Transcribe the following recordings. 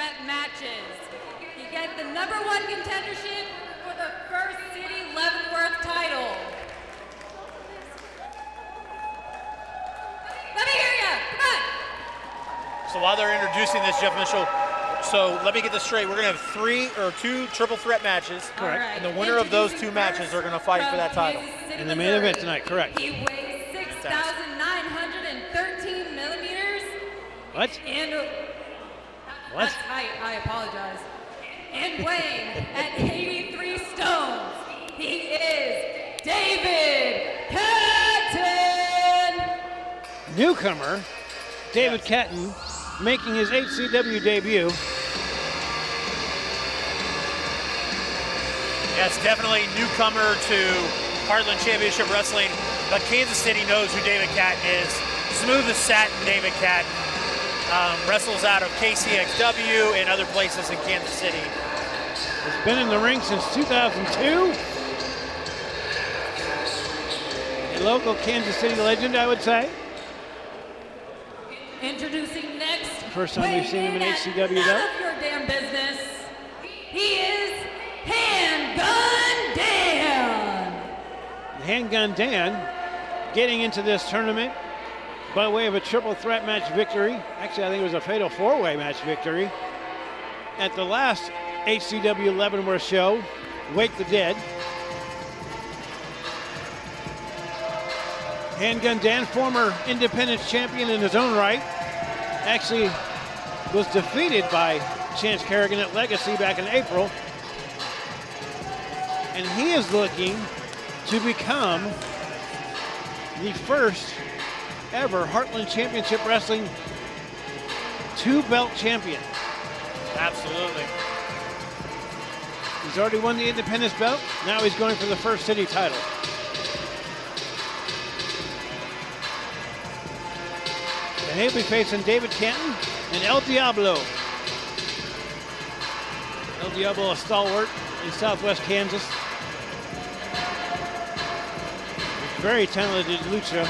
threat matches. You get the #1 contendership for the First City Leavenworth title. Let me hear ya, come on. So while they're introducing this, Jeff Mitchell, so let me get this straight. We're going to have two triple threat matches. Correct. Right. And the winner of those 2 matches are going to fight for that title. In the main event tonight, correct. He weighs 6,913 millimeters. What? And What? that's height, I apologize. And weighing at 83 stones, he is David Catton. Newcomer, David Catton, making his HCW debut. Yes, definitely newcomer to Heartland Championship Wrestling, but Kansas City knows who David Catton is. Smooth as satin, David Catton. Wrestles out of KCXW and other places in Kansas City. Has been in the ring since 2002. A local Kansas City legend, I would say. Introducing next. First time we've seen him in HCW, None though. of your damn business. He is Handgun Dan. Handgun Dan getting into this tournament by way of a triple threat match victory. Actually, I think it was a fatal 4-way match victory at the last HCW Leavenworth show, Wake the Dead. Handgun Dan, former Independence champion in his own right, actually was defeated by Chance Kerrigan at Legacy back in April. And he is looking to become the first ever Heartland Championship Wrestling 2-belt champion. Absolutely. He's already won the Independence belt. Now he's going for the First City title. And he'll be facing David Canton and El Diablo. El Diablo, a stalwart in Southwest Kansas. Very talented lucha.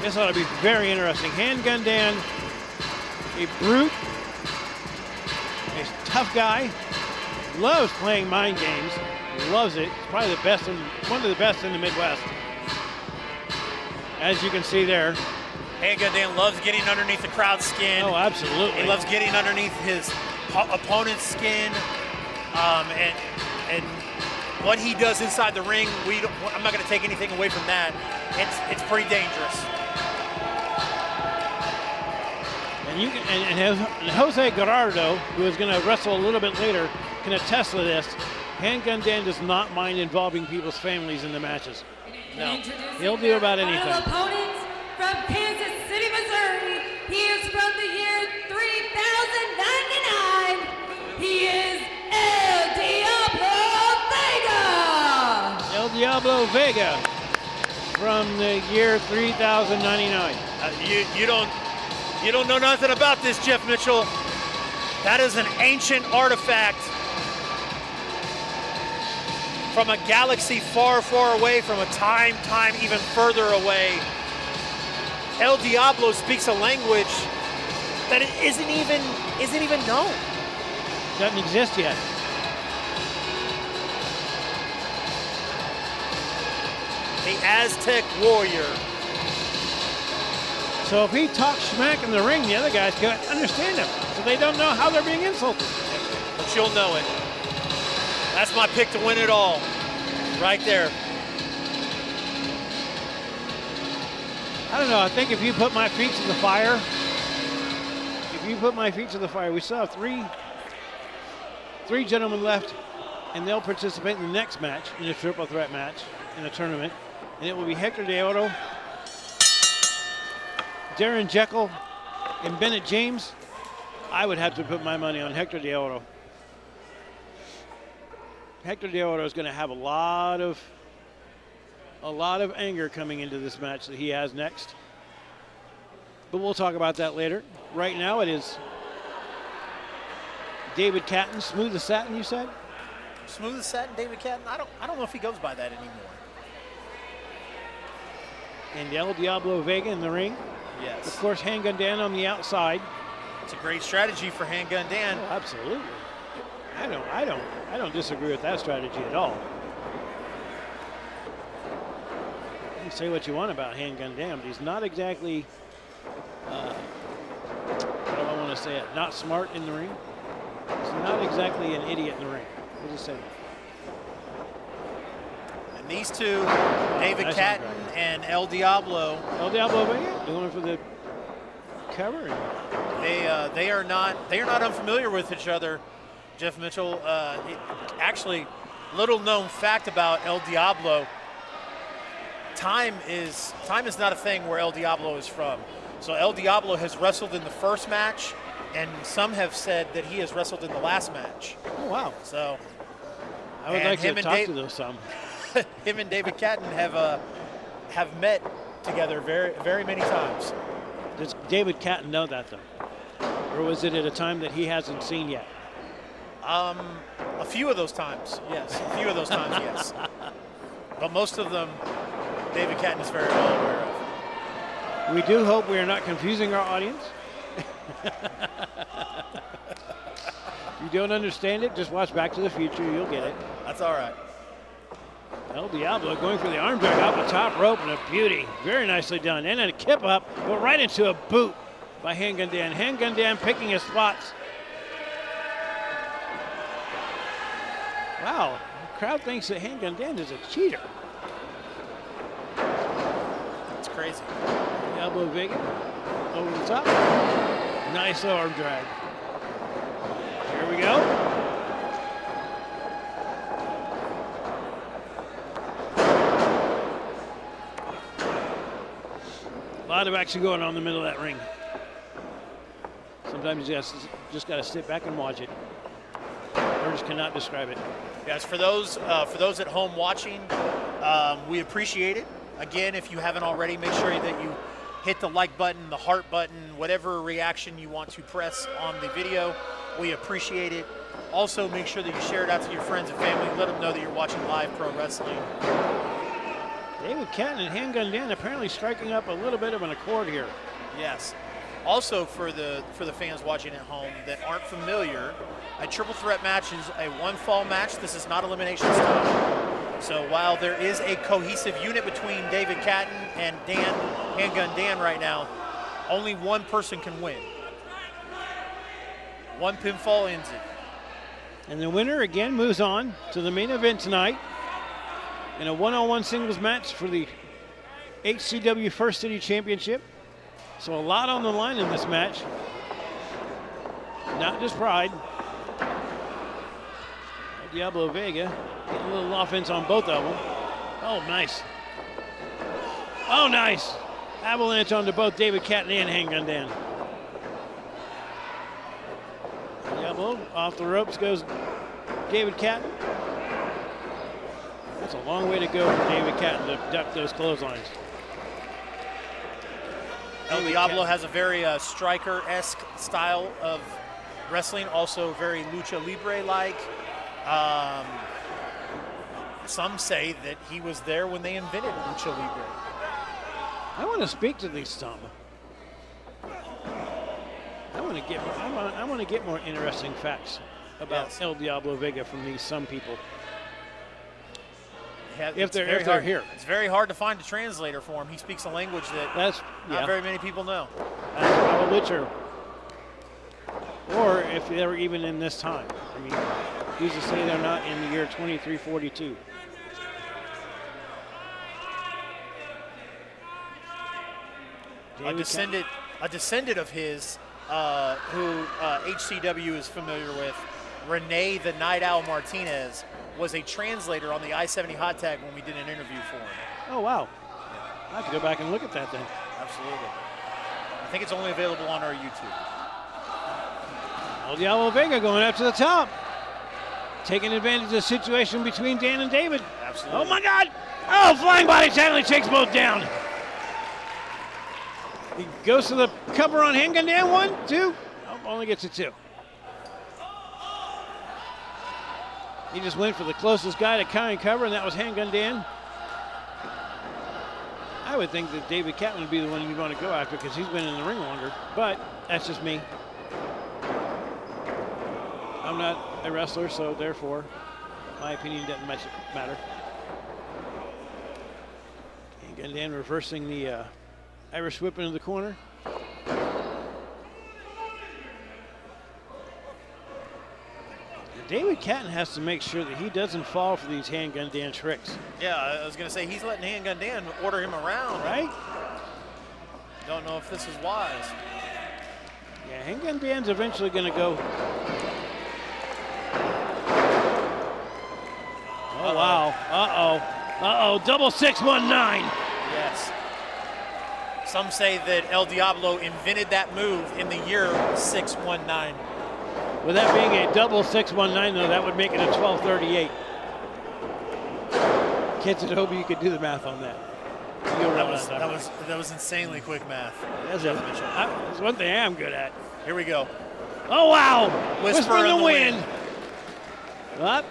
This ought to be very interesting. Handgun Dan, a brute, a tough guy, loves playing mind games, loves it. He's probably the best, one of the best in the Midwest. As you can see there. Handgun Dan loves getting underneath the crowd's skin. Oh, absolutely. He loves getting underneath his opponent's skin, and what he does inside the ring, I'm not going to take anything away from that. It's pretty dangerous. And Jose Gerardo, who is going to wrestle a little bit later, can attest to this. Handgun Dan does not mind involving people's families in the matches. No. He'll do about anything. Final opponent from Kansas City, Missouri. He is from the year 3099. He is El Diablo Vega. El Diablo Vega from the year 3099. You don't know nothing about this, Jeff Mitchell. That is an ancient artifact from a galaxy far, far away, from a time even further away. El Diablo speaks a language that it isn't even known. Doesn't exist yet. The Aztec warrior. So if he talks smack in the ring, the other guys can't understand him. So they don't know how they're being insulted. But you'll know it. That's my pick to win it all. Right there. I don't know. I think if you put my feet to the fire, we still have three gentlemen left, and they'll participate in the next match, in a triple threat match, in a tournament. And it will be Hector De Oro, Darren Jekyll, and Bennett James. I would have to put my money on Hector De Oro. Hector De Oro is going to have a lot of anger coming into this match that he has next. But we'll talk about that later. Right now it is David Catton, smooth as satin, you said? Smooth as satin, David Catton. I don't know if he goes by that anymore. And El Diablo Vega in the ring. Yes. Of course, Handgun Dan on the outside. It's a great strategy for Handgun Dan. Oh, absolutely. I don't disagree with that strategy at all. You can say what you want about Handgun Dan, but he's not exactly, how do I want to say it, not smart in the ring. He's not exactly an idiot in the ring. We'll just say that. And these two, David Nice Catton arm drag. and El Diablo, Diablo Vega going for the cover. they are not unfamiliar with each other. Jeff Mitchell, actually, little known fact about El Diablo. Time is not a thing where El Diablo is from. So El Diablo has wrestled in the first match, and some have said that he has wrestled in the last match. Oh, wow. So I would and like to him and talk Dave- to those some. him and David Catton have met together very, very many times. Does David Catton know that, though? Or was it at a time that he hasn't seen yet? A few of those times, yes. A few of those times, yes. But most of them, David Catton is very well aware of. We do hope we are not confusing our audience. If you don't understand it, just watch Back to the Future. You'll get it. That's all right. El Diablo going for the arm drag off the top rope, and a beauty. Very nicely done. And a kip up, but right into a boot by Handgun Dan. Handgun Dan picking his spots. Wow, the crowd thinks that Handgun Dan is a cheater. It's crazy. Diablo Vega over the top. Nice arm drag. Here we go. A lot of action going on in the middle of that ring. Sometimes you just got to sit back and watch it. Words cannot describe it. Yes, for those at home watching, we appreciate it. Again, if you haven't already, make sure that you hit the like button, the heart button, whatever reaction you want to press on the video. We appreciate it. Also, make sure that you share it out to your friends and family. Let them know that you're watching live pro wrestling. David Catton and Handgun Dan apparently striking up a little bit of an accord here. Yes. Also, for the fans watching at home that aren't familiar, a triple threat match is a one fall match. This is not elimination style. So while there is a cohesive unit between David Catton and Handgun Dan right now, only one person can win. One pinfall ends it. And the winner again moves on to the main event tonight in a one-on-one singles match for the HCW First City Championship. So a lot on the line in this match. Not just pride. Diablo Vega getting a little offense on both of them. Oh, nice. Oh, nice. Avalanche onto both David Catton and Handgun Dan. Diablo off the ropes goes David Catton. That's a long way to go for David Catton to duck those clotheslines. El Diablo has a very striker-esque style of wrestling, also very lucha libre-like. Some say that he was there when they invented lucha libre. I want to speak to these some. I want to get more interesting facts about Yes. El Diablo Vega from these some people. If It's they're very hard- here. It's very hard to find a translator for him. He speaks a language that That's not very many people know. That's probably true. Or if they were even in this time. I mean, who's to say they're not in the year 2342? A descendant of his, who HCW is familiar with, Renee the Night Owl Martinez, was a translator on the I-70 hot tag when we did an interview for him. Oh, wow. I have to go back and look at that then. Absolutely. I think it's only available on our YouTube. El Diablo Vega going up to the top. Taking advantage of the situation between Dan and David. Absolutely. Oh, my God. Oh, flying body tackle. He takes both down. He goes to the cover on Handgun Dan. 1, 2. Oh, only gets a 2. He just went for the closest guy to carry cover, and that was Handgun Dan. I would think that David Catton would be the one you'd want to go after because he's been in the ring longer, but that's just me. I'm not a wrestler, so therefore, my opinion doesn't matter. Handgun Dan reversing the Irish whip into the corner. David Catton has to make sure that he doesn't fall for these Handgun Dan tricks. Yeah, I was going to say, he's letting Handgun Dan order him around. Right? Don't know if this is wise. Yeah, Handgun Dan's eventually going to go. Oh, wow. Uh-oh. Double 619. Yes. Some say that El Diablo invented that move in the year 619. With that being a double 619, though, that would make it a 1238. Kids at home, you could do the math on that. That was insanely quick math. That's one thing I'm good at. Here we go. Oh, wow. Whisper in the wind. Up.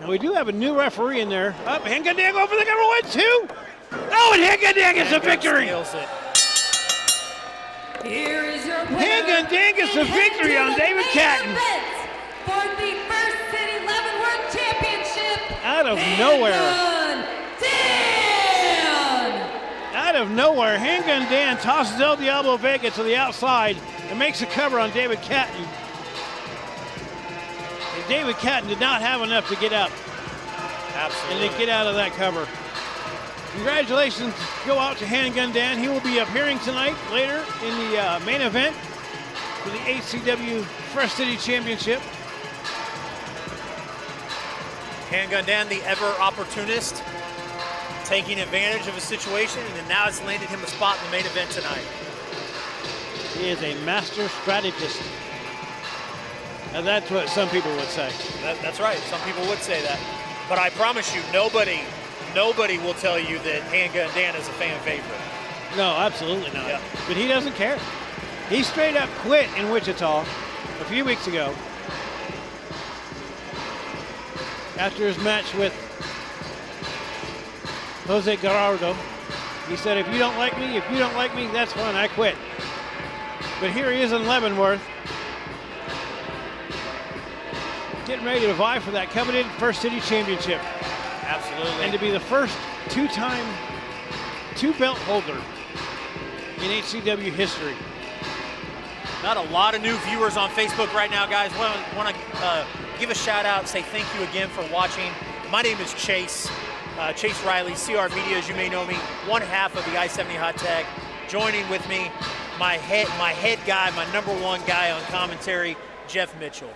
Now, we do have a new referee in there. Up, Handgun Dan over the cover 1-2. Oh, and Handgun Dan gets the victory. Steals it. Here is your winner. Handgun Dan gets the victory on David Catton. For the First City Leavenworth Championship. Out of nowhere. Out of nowhere, Handgun Dan tosses El Diablo Vega to the outside and makes a cover on David Catton. And David Catton did not have enough to get up. Absolutely. And to get out of that cover. Congratulations go out to Handgun Dan. He will be appearing tonight later in the main event for the HCW Fresh City Championship. Handgun Dan, the ever opportunist, taking advantage of a situation, and now it's landed him a spot in the main event tonight. He is a master strategist. And that's what some people would say. That's right. Some people would say that. But I promise you, nobody will tell you that Handgun Dan is a fan favorite. No, absolutely not. Yeah. But he doesn't care. He straight up quit in Wichita a few weeks ago after his match with Jose Gerardo. He said, if you don't like me, that's fine, I quit. But here he is in Leavenworth, getting ready to vie for that coveted First City Championship. Absolutely. And to be the first two-time two-belt holder in HCW history. Not a lot of new viewers on Facebook right now, guys. Want to give a shout out, say thank you again for watching. My name is Chase. Chase Riley, CR Media, as you may know me, one half of the I-70 Hot Tag. Joining with me, my head guy, my number one guy on commentary, Jeff Mitchell.